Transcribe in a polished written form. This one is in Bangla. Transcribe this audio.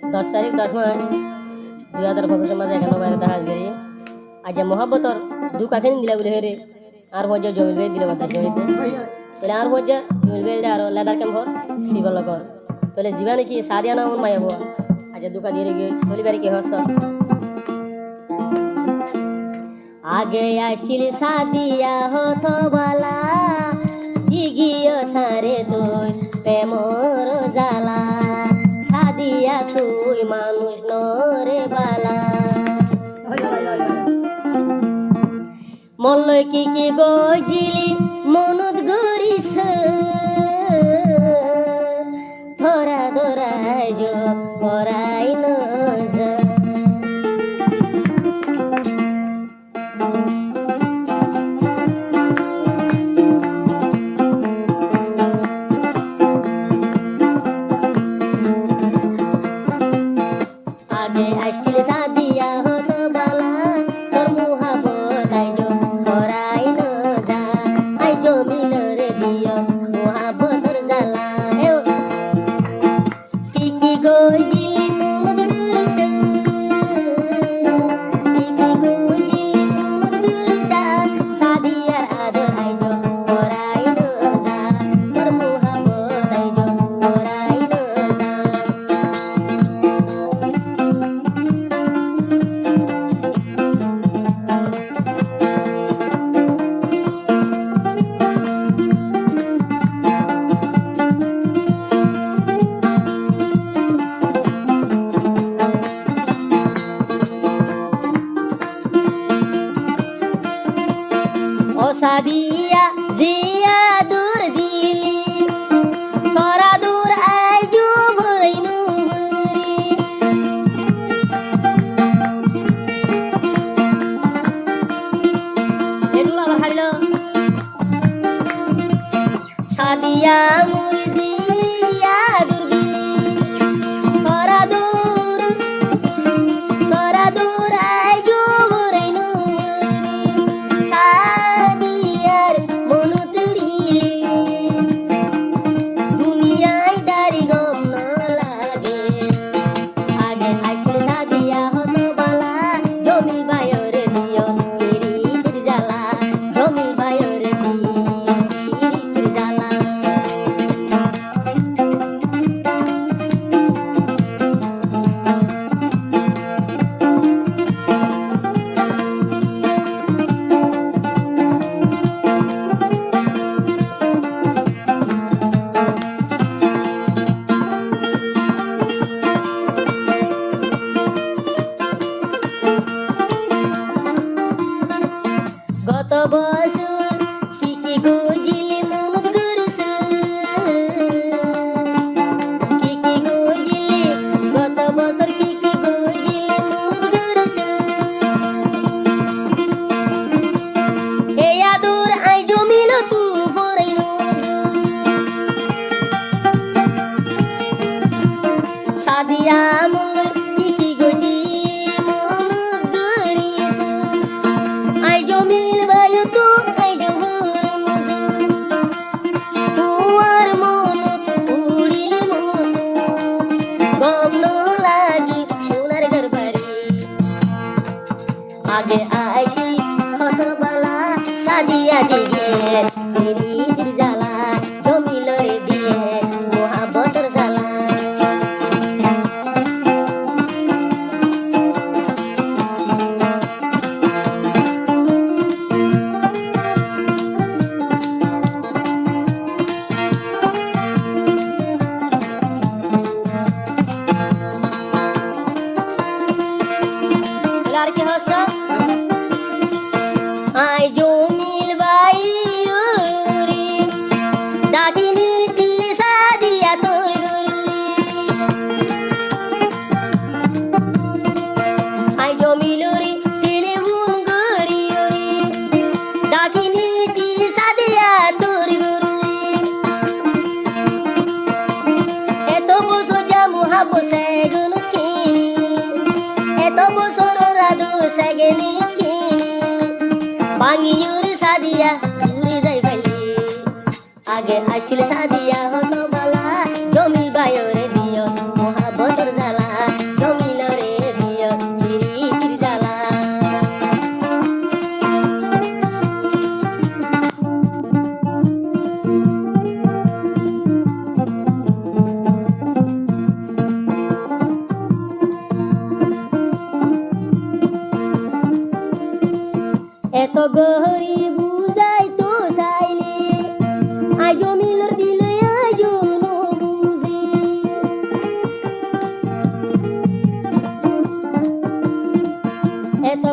10 তারিখ 10 মাস 2025 মাঝে এখানে বাইরে দেখা গেরি আজ মোহাব্বতর দু কাকেন দিলা বলে রে আর হজে জমিল বে দিলে বাতাস হইতে তাহলে আর হজে জমিল বে আর লেদার কেন ঘর সিবল কর তাহলে জীবনে কি সাদিয়া না মায়া হওয়া আজ দুকা দিয়ে গিয়ে বলি বাড়ি কি হস আগে আসিল সাদিয়া হতো বালা দিগিও সারে তুই প্রেমর জ্বালা সাদিয়া তুই মানুষ নরে বালা মল্লয় কি কি গজিলি মনুদ গরিস ধরা ধরাই যো পরাই নজ আগে আসছিল সাদিয়া হতো বালা তোর মুহাবত আইজো পরাই ন যা আইজো মিলরে দিও মুহাবতর জ্বালা কি কি গইলি মন গুলছে কি কি গইলি মন গুলছে সাদিয়ার আদর আইজো পরাই ন যা তোর মুহাবত আইজো পরাই ন যা ও সাদিয়া জিয়া দূর দিলি তোরা দূর আইজু ভইনু এগুলো আবার হারিল সাদিয়া মুই জিয়া দূর দিলি তোরা দূর আইজু ভইনু সাদিয়ার মনু তুড়িলি দুনিয়ায় দাড়ি গম ন লাগে আগে আসলে সাদিয়া হতো বালা জমি বায়রে দিও কিরির জ্বালা জমি বায়রে দিও কিরির জ্বালা গত বছর কি কি গজিলি মন গুরস কি কি গজিলি গত বছর কি কি গজিলি মন গুরস এই আদর আই জমিল তু ফরাইন সাদিয়া মঙ্গল কি কি গজিলি মন গুরস আই জমিল বায়ু তু আই জহুর তুয়ার মন উড়িল মন গম ন লাগি সোনার ঘর বাড়ি আগে আইসি হতো বালা সাদিয়া দিগে কিরির জ্বালা জমিল রে দিয়ে মোহাবতর জ্বালা আর কি হস আই জমিল বাইরি ডাকিনি তি সাদিয়া তোর আই জমিল রি তিলে বুন গরি ডাকিনি তি সাদিয়া তোর এত বছর যা মুহাব্বত সেগুন কিনি এত বছর রাদু সেগেনি কিনি বাঙিউর সাদিয়া উড়ে যাই ভাই আগে আসিল সাদিয়া হতো বালা জমি বায়রে দিও মোহাবতর জ্বালা এত গহরি বুঝাই তো চাইলে আজো মিলর দিলে আজো বুঝি এত